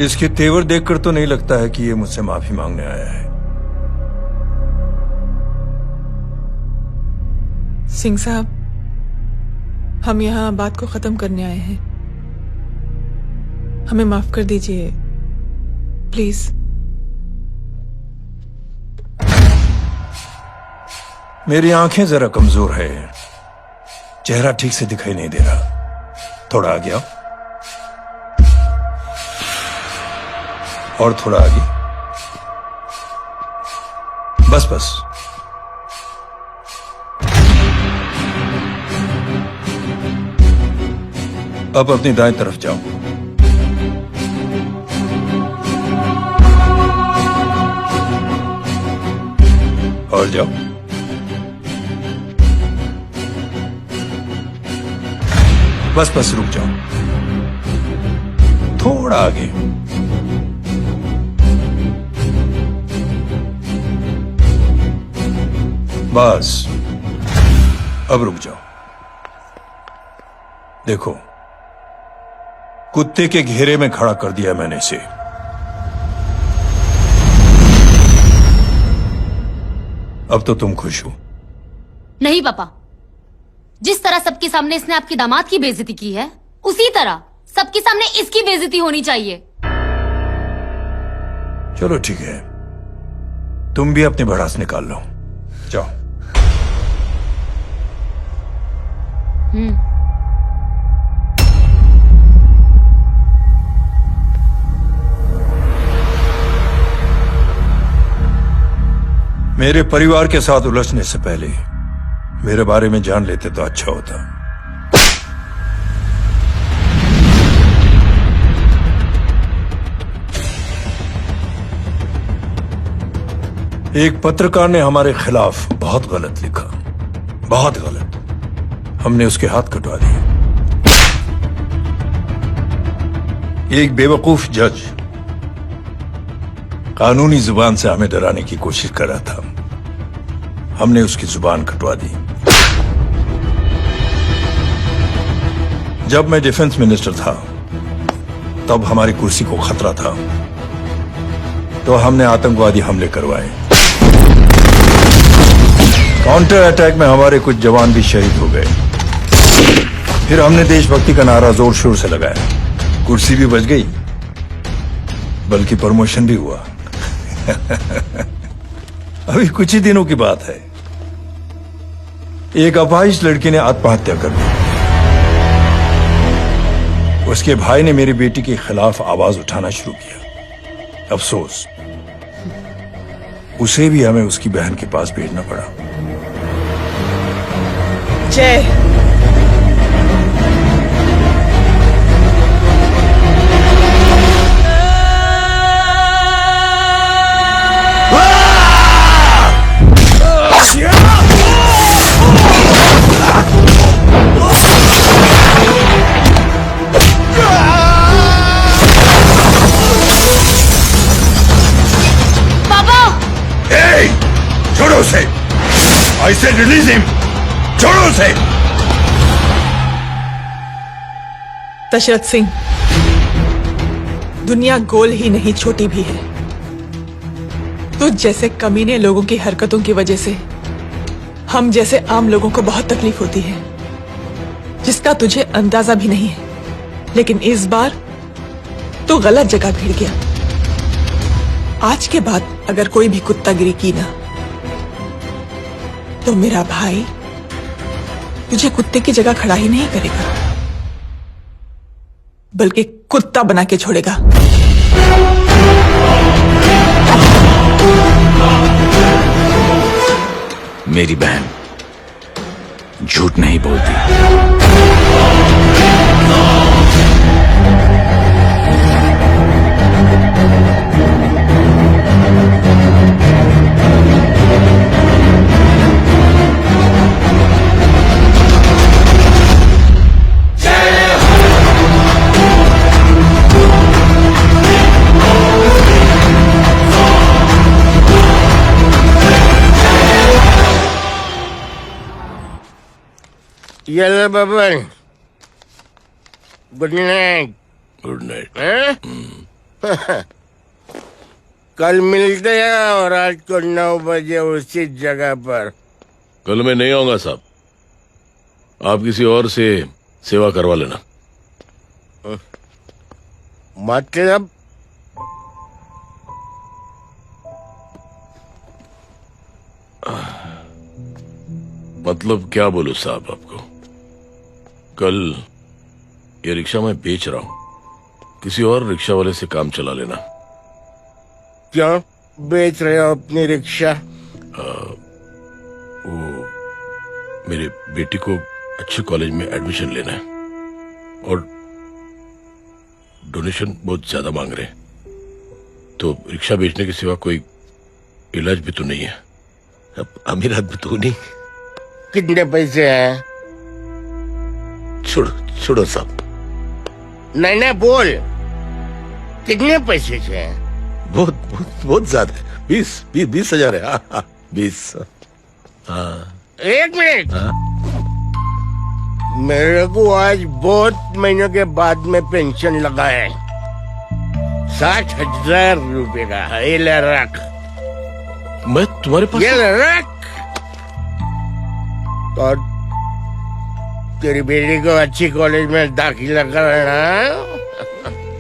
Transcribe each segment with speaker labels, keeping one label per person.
Speaker 1: इसके तेवर देखकर तो नहीं लगता है कि ये मुझसे माफी मांगने आया है।
Speaker 2: सिंह साहब, हम यहाँ बात को खत्म करने आए हैं। हमें माफ कर दीजिए प्लीज।
Speaker 1: मेरी आंखें जरा कमजोर है, चेहरा ठीक से दिखाई नहीं दे रहा। थोड़ा आगे आओ, और थोड़ा आगे। बस बस। अब अपनी दाएं तरफ जाओ। और जाओ। बस बस, रुक जाओ, थोड़ा आगे। बस, अब रुक जाओ। देखो, कुत्ते के घेरे में खड़ा कर दिया मैंने इसे। अब तो तुम खुश हो?
Speaker 3: नहीं पापा, जिस तरह सबके सामने इसने आपकी दामाद की बेइज्जती की है, उसी तरह सबके सामने इसकी बेइज्जती होनी चाहिए।
Speaker 1: चलो ठीक है, तुम भी अपनी भड़ास निकाल लो। जाओ। मेरे परिवार के साथ उलझने से पहले मेरे बारे में जान लेते तो अच्छा होता। एक पत्रकार ने हमारे खिलाफ बहुत गलत लिखा, बहुत गलत। हमने उसके हाथ कटवा दिए। एक बेवकूफ जज कानूनी जुबान से हमें डराने की कोशिश कर रहा था। हमने उसकी जुबान कटवा दी। जब मैं डिफेंस मिनिस्टर था, तब हमारी कुर्सी को खतरा था, तो हमने आतंकवादी हमले करवाए। काउंटर अटैक में हमारे कुछ जवान भी शहीद हो गए। फिर हमने देशभक्ति का नारा जोर शोर से लगाया। कुर्सी भी बच गई, बल्कि प्रमोशन भी हुआ। अभी कुछ ही दिनों की बात है, एक अपाहिज लड़की ने आत्महत्या कर ली। उसके भाई ने मेरी बेटी के खिलाफ आवाज उठाना शुरू किया। अफसोस, उसे भी हमें उसकी बहन के पास भेजना पड़ा।
Speaker 2: जय।
Speaker 1: छोड़ो उसे! I said release him! छोड़ो उसे!
Speaker 2: दशरथ सिंह, दुनिया गोल ही नहीं छोटी भी है। तुझ जैसे कमीने लोगों की हरकतों की वजह से हम जैसे आम लोगों को बहुत तकलीफ होती है, जिसका तुझे अंदाजा भी नहीं है। लेकिन इस बार तू गलत जगह भिड़ गया। आज के बाद अगर कोई भी कुत्तागिरी की ना, तो मेरा भाई तुझे कुत्ते की जगह खड़ा ही नहीं करेगा, बल्कि कुत्ता बना के छोड़ेगा।
Speaker 4: मेरी बहन झूठ नहीं बोलती।
Speaker 5: Yellow bubble. Good night.
Speaker 4: Good night.
Speaker 5: Huh? कल मिलते हैं और रात को 9 बजे उसी जगह पर।
Speaker 6: कल मैं नहीं आऊंगा साहब, आप किसी और से सेवा करवा लेना।
Speaker 5: मतलब
Speaker 6: मतलब क्या बोलूं साहब आपको। कल ये रिक्शा मैं बेच रहा हूं, किसी और रिक्शा वाले से काम चला लेना।
Speaker 5: क्यों बेच रहे हो अपनी रिक्शा?
Speaker 6: वो मेरे बेटी को अच्छे कॉलेज में एडमिशन लेना है और डोनेशन बहुत ज्यादा मांग रहे हैं, तो रिक्शा बेचने के सिवा कोई इलाज भी तो नहीं है। अब अमीर आदमी तो नहीं।
Speaker 5: कितने पैसे हैं?
Speaker 6: छोड़ो छोड़ो साहब।
Speaker 5: नहीं बोल, कितने पैसे हैं?
Speaker 6: बहुत बहुत बहुत ज्यादा है। 20,000 है। 20।
Speaker 5: एक मिनट। मेरे को आज बहुत महीनों के बाद में पेंशन लगा है, 60,000 रुपए का। ये ले रख।
Speaker 6: मैं तुम्हारे पास
Speaker 5: ये ले रख। और तेरी बेटी को अच्छी कॉलेज में दाखिला कराना,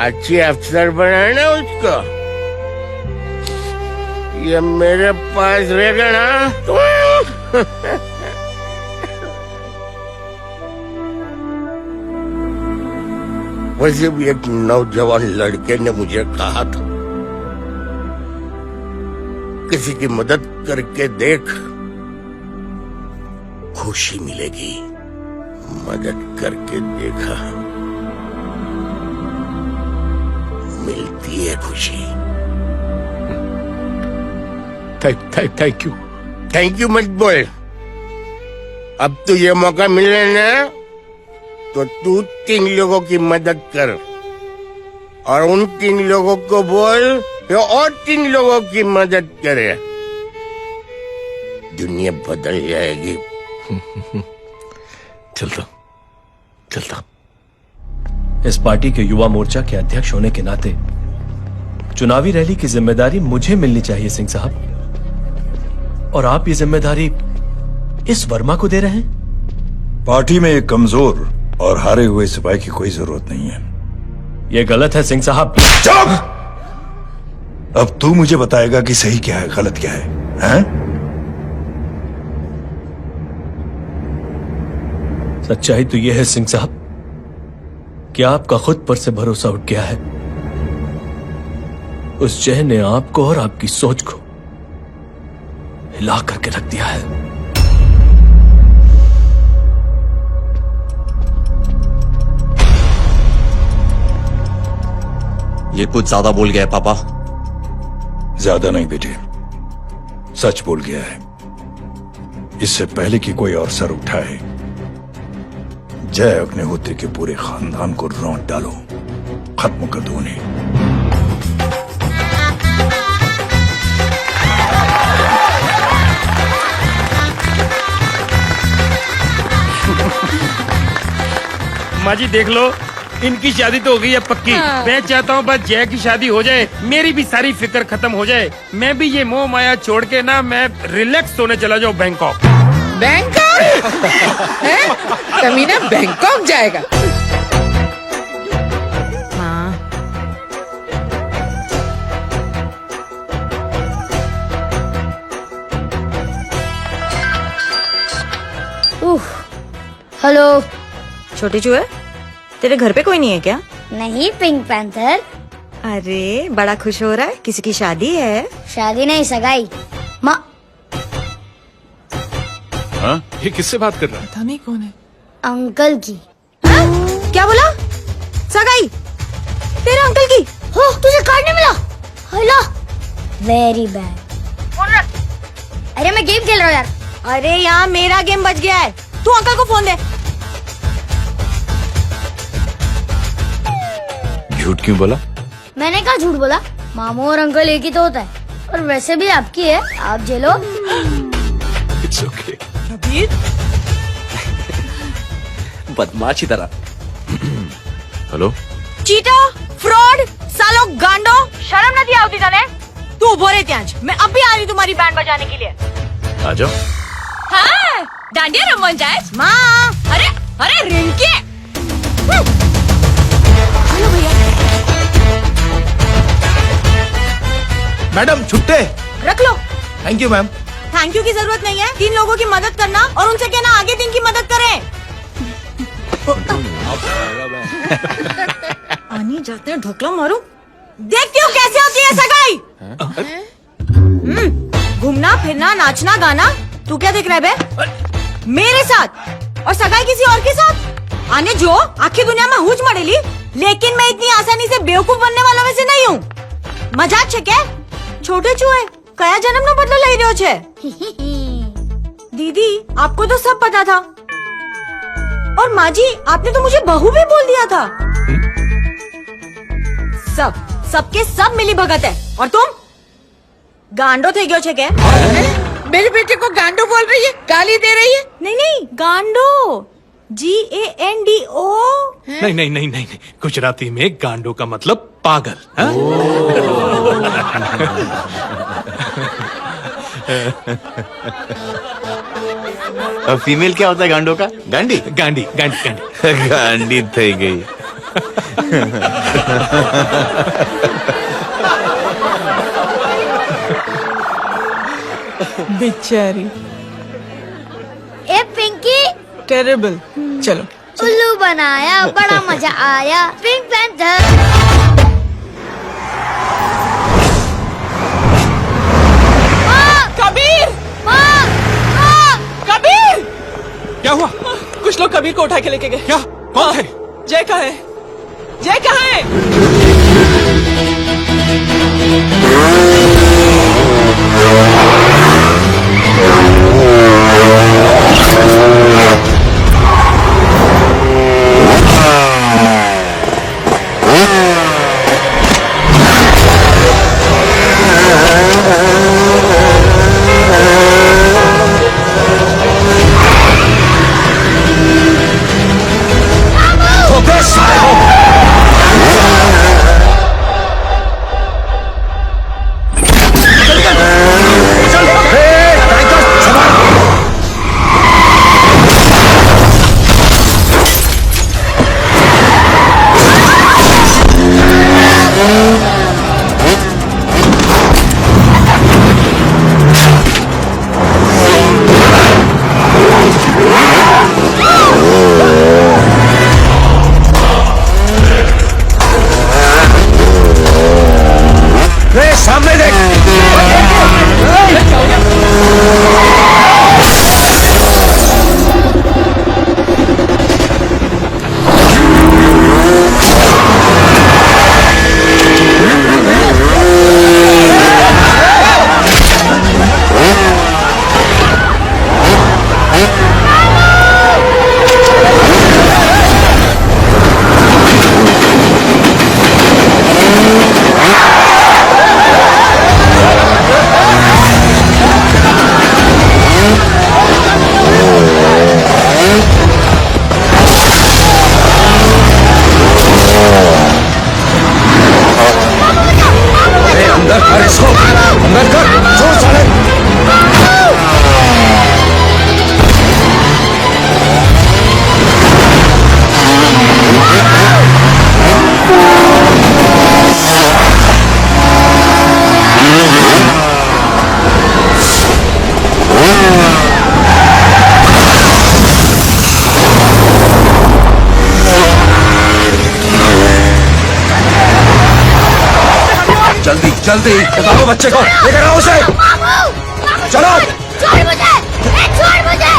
Speaker 5: अच्छी अफसर बनाना उसको। ये मेरे पास रहेगा ना तो वैसे भी एक नौजवान लड़के ने मुझे कहा था, किसी की मदद करके देख, खुशी मिलेगी। मदद करके देखा, मिलती है खुशी।
Speaker 6: Thank you.
Speaker 5: थैंक यू मत बोल। अब तो ये मौका मिले ना, तो तू 3 लोगों की मदद कर और उन 3 लोगों को बोल कि और 3 लोगों की मदद करे। दुनिया बदल जाएगी।
Speaker 6: चलता।
Speaker 7: इस पार्टी के युवा मोर्चा के अध्यक्ष होने के नाते चुनावी रैली की जिम्मेदारी मुझे मिलनी चाहिए सिंह साहब, और आप ये जिम्मेदारी इस वर्मा को दे रहे हैं।
Speaker 1: पार्टी में एक कमजोर और हारे हुए सिपाही की कोई जरूरत नहीं है।
Speaker 7: यह गलत है सिंह साहब।
Speaker 1: चुप! अब तू मुझे बताएगा कि सही क्या है, गलत क्या है, हैं?
Speaker 7: सच्चाई तो यह है सिंह साहब कि आपका खुद पर से भरोसा उठ गया है। उस जय ने आपको और आपकी सोच को हिला करके रख दिया है।
Speaker 8: ये कुछ ज्यादा बोल गया है पापा।
Speaker 1: ज्यादा नहीं बेटे, सच बोल गया है। इससे पहले कि कोई और सर उठाए, जय अग्निहोत्री के पूरे खानदान को रौंद डालो, खत्म कर दो उन्हें।
Speaker 9: माँ जी देख लो, इनकी शादी तो हो गई है पक्की। मैं चाहता हूँ बस जय की शादी हो जाए, मेरी भी सारी फिक्र खत्म हो जाए। मैं भी ये मोह माया छोड़ के ना, मैं रिलैक्स होने चला जाऊँ बैंकॉक।
Speaker 2: बैंकॉक हैं? कमीना बैंकॉक जाएगा। माँ,
Speaker 10: हेलो।
Speaker 11: छोटी चूहे, तेरे घर पे कोई नहीं है क्या?
Speaker 10: नहीं, पिंक पैंथर।
Speaker 11: अरे बड़ा खुश हो रहा है, किसी की शादी है?
Speaker 10: शादी नहीं, सगाई। माँ,
Speaker 6: हाँ? ये किससे बात कर रहा है?
Speaker 2: पता नहीं कौन है।
Speaker 10: अंकल की।
Speaker 11: हा? क्या बोला? सगाई तेरे अंकल की?
Speaker 10: हो, तुझे कार्ड नहीं मिला? Hello, very bad. अरे मैं गेम खेल रहा हूँ यार।
Speaker 11: अरे यहाँ मेरा गेम बच गया है, तू अंकल को फोन दे।
Speaker 4: झूठ क्यों बोला?
Speaker 10: मैंने कहा झूठ बोला? मामू और अंकल एक ही तो होता है, और वैसे भी आपकी है, आप झेलो।
Speaker 4: It's okay.
Speaker 2: कबीर,
Speaker 8: बदमाश की तरह।
Speaker 6: हेलो,
Speaker 11: चीटा, फ्रॉड, सालो गांडो, तू उभो रे त्याज, मैं अब भी आ रही तुम्हारी बैंड बजाने के लिए।
Speaker 4: आ जाओ।
Speaker 11: हाँ, डांडिया रमन जाए माँ। अरे अरे रिंकी, हेलो भैया।
Speaker 4: मैडम छुट्टे।
Speaker 11: रख लो।
Speaker 4: Thank you ma'am.
Speaker 11: Thank you की जरूरत नहीं है। 3 लोगों की मदद करना और उनसे कहना आगे 3 की मदद करें। आनी जाते हैं ढोकला मारू। देखती हूँ कैसे होती है सगाई। घूमना फिरना नाचना गाना, तू क्या देख रहा है बे? मेरे साथ और सगाई किसी और के साथ। आने जो आखिर दुनिया में हुज मड़ेली, लेकिन मैं इतनी आसानी से बेवकूफ बनने वालों में से नहीं हूँ। मजाक छे क्या? छोटे चूहे कया जन्म नो बदलो लई रह्यो छे। दीदी आपको तो सब पता था, और माँ जी आपने तो मुझे बहू भी बोल दिया था। सबके सब मिली भगत है, और तुम गांडो थे गयो छे के?
Speaker 2: मेरे बेटे को गांडो बोल रही है, गाली दे रही है।
Speaker 11: नहीं नहीं, गांडो GANDO।
Speaker 12: नहीं नहीं नहीं नहीं, गुजराती में गांडो का मतलब पागल। हाँ?
Speaker 4: और फीमेल क्या होता है गांडो का? गांडी।
Speaker 12: गांडी गांडी गांडी।
Speaker 4: गांडी थई गई।
Speaker 2: बेचारी।
Speaker 10: ए पिंकी,
Speaker 2: टेरेबल। चलो
Speaker 10: उल्लू बनाया, बड़ा मजा आया। Pink panther.
Speaker 2: कबीर, कबीर।
Speaker 12: क्या हुआ?
Speaker 2: कुछ लोग कबीर को उठा के लेके गए।
Speaker 12: क्या? कौन थे?
Speaker 2: जय कहाँ है? जय कहाँ है?
Speaker 1: जल्दी बताओ बच्चे को, लेकर आओ उसे। चलो।
Speaker 10: छोड़ मुझे, छोड़ मुझे।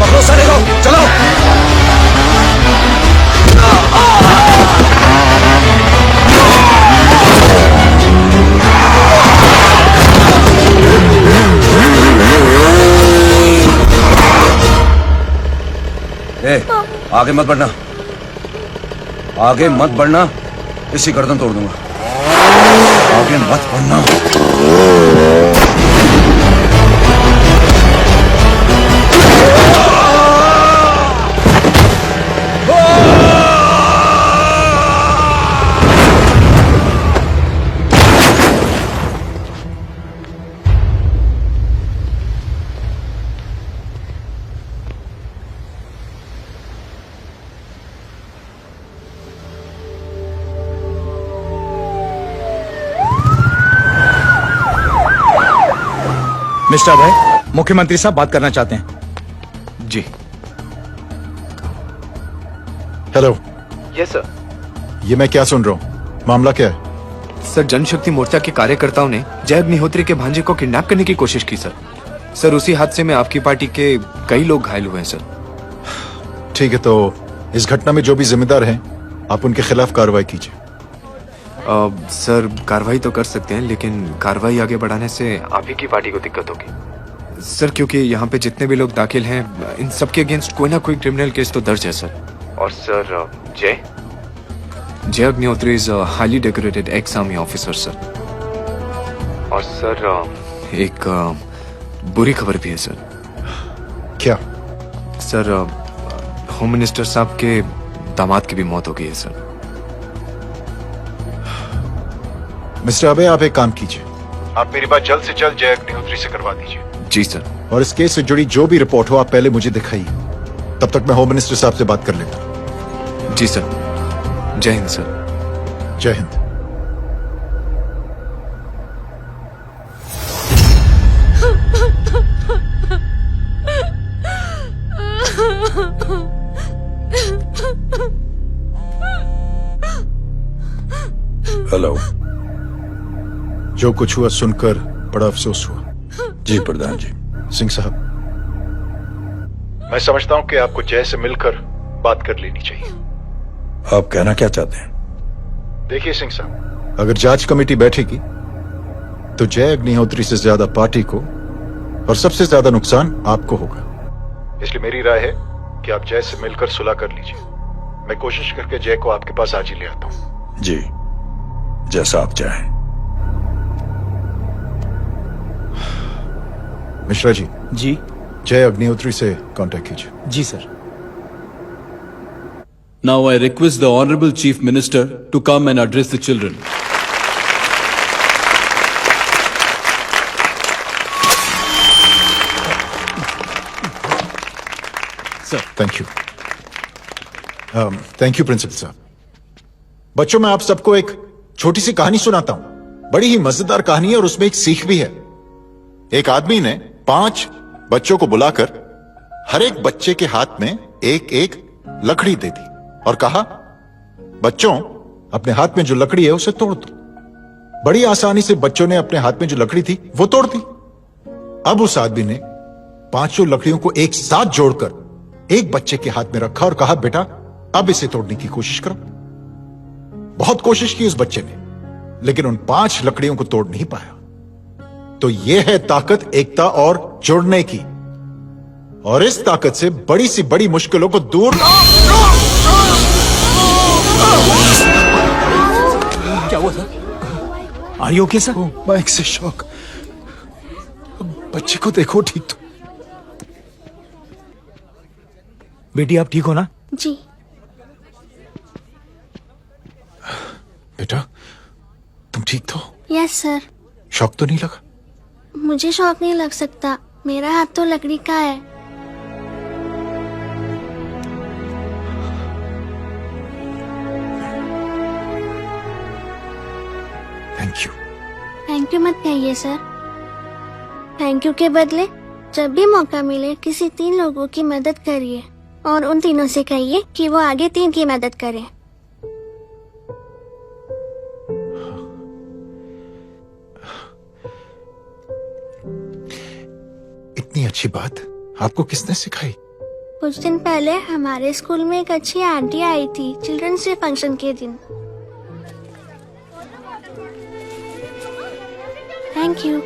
Speaker 1: पकड़ो साले को, चलो। आगे मत बढ़ना, आगे मत बढ़ना, इसी गर्दन तोड़ दूंगा। आगे मत बढ़ना।
Speaker 13: मिस्टर अभय, मुख्यमंत्री साहब बात करना चाहते हैं।
Speaker 12: जी।
Speaker 1: हेलो।
Speaker 12: Yes sir.
Speaker 1: ये मैं क्या सुन रहा हूँ? मामला क्या है?
Speaker 12: सर, जनशक्ति मोर्चा के कार्यकर्ताओं ने जय अग्निहोत्री के भांजे को किडनैप करने की कोशिश की सर। सर, उसी हादसे में आपकी पार्टी के कई लोग घायल हुए हैं सर।
Speaker 1: ठीक है, तो इस घटना में जो भी जिम्मेदार हैं, आप उनके खिलाफ कार्रवाई कीजिए।
Speaker 12: सर, कार्रवाई तो कर सकते हैं, लेकिन कार्रवाई आगे बढ़ाने से आप ही की पार्टी को दिक्कत होगी सर, क्योंकि यहाँ पे जितने भी लोग दाखिल हैं, इन सबके अगेंस्ट कोई ना कोई क्रिमिनल केस तो दर्ज है सर। और सर, जय Agnihotri is highly decorated ex army officer sir. और सर, एक बुरी खबर भी है सर।
Speaker 1: क्या?
Speaker 12: सर, होम मिनिस्टर साहब के दामाद की भी मौत हो गई है सर।
Speaker 1: मिस्टर अबे, आप एक काम कीजिए, आप मेरी बात जल्द से जल्द जय अग्निहोत्री से करवा दीजिए।
Speaker 12: जी सर।
Speaker 1: और इस केस से जुड़ी जो भी रिपोर्ट हो, आप पहले मुझे दिखाइए। तब तक मैं होम मिनिस्टर साहब से बात कर लेता हूं।
Speaker 12: जी सर। जय हिंद सर।
Speaker 1: जय हिंद। हेलो। जो कुछ हुआ सुनकर बड़ा अफसोस हुआ। जी प्रधान जी। सिंह साहब, मैं समझता हूं कि आपको जय से मिलकर बात कर लेनी चाहिए। आप कहना क्या चाहते हैं? देखिए सिंह साहब, अगर जांच कमेटी बैठेगी तो जय अग्निहोत्री से ज्यादा पार्टी को और सबसे ज्यादा नुकसान आपको होगा। इसलिए मेरी राय है कि आप जय से मिलकर सुलह कर लीजिए। मैं कोशिश करके जय को आपके पास आज ही ले आता हूं। जी, जैसा आप चाहें। मिश्रा जी।
Speaker 13: जी।
Speaker 1: जय अग्निहोत्री से कांटेक्ट कीजिए।
Speaker 13: जी sir.
Speaker 14: Now I request the Honorable Chief Minister to come and address the children.
Speaker 1: Sir, thank you. Thank you principal साहब। बच्चों, मैं आप सबको एक छोटी सी कहानी सुनाता हूं। बड़ी ही मजेदार कहानी है और उसमें एक सीख भी है। एक आदमी ने 5 बच्चों को बुलाकर हर एक बच्चे के हाथ में एक एक लकड़ी दे दी और कहा, बच्चों, अपने हाथ में जो लकड़ी है उसे तोड़ दो। बड़ी आसानी से बच्चों ने अपने हाथ में जो लकड़ी थी वो तोड़ दी। अब उस आदमी ने 5 लकड़ियों को एक साथ जोड़कर एक बच्चे के हाथ में रखा और कहा, बेटा, अब इसे तोड़ने की कोशिश करो। बहुत कोशिश की उस बच्चे ने, लेकिन उन 5 लकड़ियों को तोड़ नहीं पाया। तो यह है ताकत एकता और जोड़ने की। और इस ताकत से बड़ी सी बड़ी मुश्किलों को दूर।
Speaker 13: क्या हुआ sir? Are you okay sir?
Speaker 1: Mic से शॉक। बच्चे को देखो ठीक तो।
Speaker 13: बेटी, आप ठीक हो ना?
Speaker 10: जी।
Speaker 1: बेटा, तुम ठीक तो?
Speaker 10: Yes sir.
Speaker 1: शॉक तो नहीं लगा?
Speaker 10: मुझे शौक नहीं लग सकता, मेरा हाथ तो लकड़ी का है।
Speaker 1: Thank you.
Speaker 10: थैंक यू मत कहिए सर। थैंक यू के बदले जब भी मौका मिले किसी 3 लोगों की मदद करिए और उन तीनों से कहिए कि वो आगे 3 की मदद करें।
Speaker 1: इतनी अच्छी बात आपको किसने सिखाई?
Speaker 10: कुछ दिन पहले हमारे स्कूल में एक अच्छी आंटी आई थी चिल्ड्रंस डे फंक्शन के दिन। Thank you.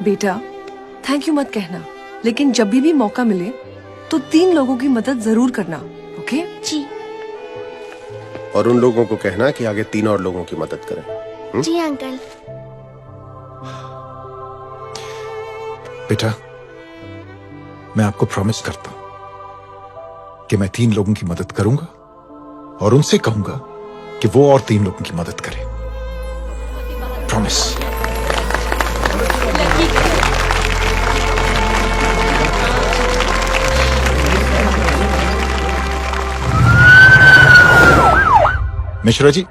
Speaker 11: बेटा, थैंक यू मत कहना, लेकिन जब भी मौका मिले तो 3 लोगों की मदद जरूर करना, ओके?
Speaker 10: जी।
Speaker 5: और उन लोगों को कहना कि आगे 3 और लोगों की मदद करें।
Speaker 10: जी अंकल।
Speaker 1: बेटा, मैं आपको प्रॉमिस करता हूं कि मैं 3 लोगों की मदद करूंगा और उनसे कहूंगा कि वो और 3 लोगों की मदद करें। प्रॉमिस। मिश्रा जी,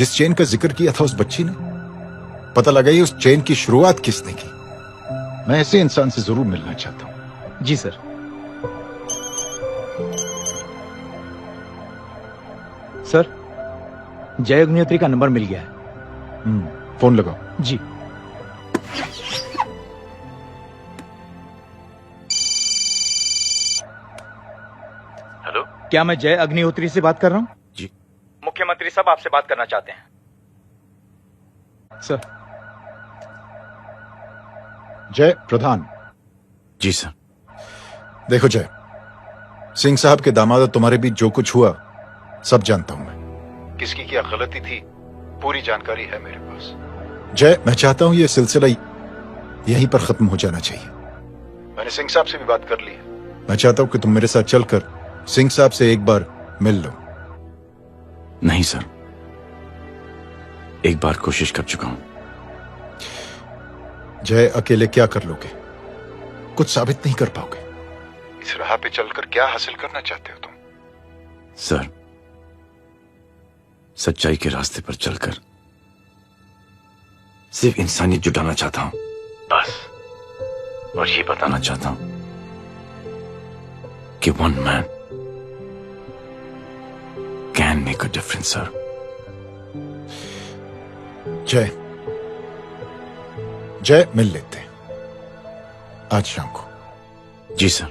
Speaker 1: जिस चेन का जिक्र किया था उस बच्ची ने, पता लगा ये उस चेन की शुरुआत किसने की। मैं ऐसे इंसान से जरूर मिलना चाहता हूं।
Speaker 13: जी सर। सर, जय अग्निहोत्री का नंबर मिल गया है।
Speaker 1: फोन लगाओ।
Speaker 13: जी।
Speaker 4: हेलो,
Speaker 13: क्या मैं जय अग्निहोत्री से बात कर रहा हूँ?
Speaker 4: जी।
Speaker 13: मुख्यमंत्री साहब आपसे बात करना चाहते हैं। सर।
Speaker 1: जय प्रधान।
Speaker 4: जी सर।
Speaker 1: देखो जय, सिंह साहब के दामाद तुम्हारे बीच जो कुछ हुआ सब जानता हूं मैं। किसकी क्या गलती थी पूरी जानकारी है मेरे पास। जय, मैं चाहता हूं ये सिलसिला यहीं पर खत्म हो जाना चाहिए। मैंने सिंह साहब से भी बात कर ली है। मैं चाहता हूं कि तुम मेरे साथ चलकर सिंह साहब से एक बार मिल लो।
Speaker 4: नहीं सर, एक बार कोशिश कर चुका हूं।
Speaker 1: जय, अकेले क्या कर लोगे? कुछ साबित नहीं कर पाओगे। इस राह पे चलकर क्या हासिल करना चाहते हो तुम?
Speaker 4: सर, सच्चाई के रास्ते पर चलकर सिर्फ इंसानियत जुटाना चाहता हूं, बस। और ये बताना चाहता हूं कि one man can make a difference sir.
Speaker 1: जय, जय, मिल लेते हैं आज शाम को।
Speaker 4: जी सर।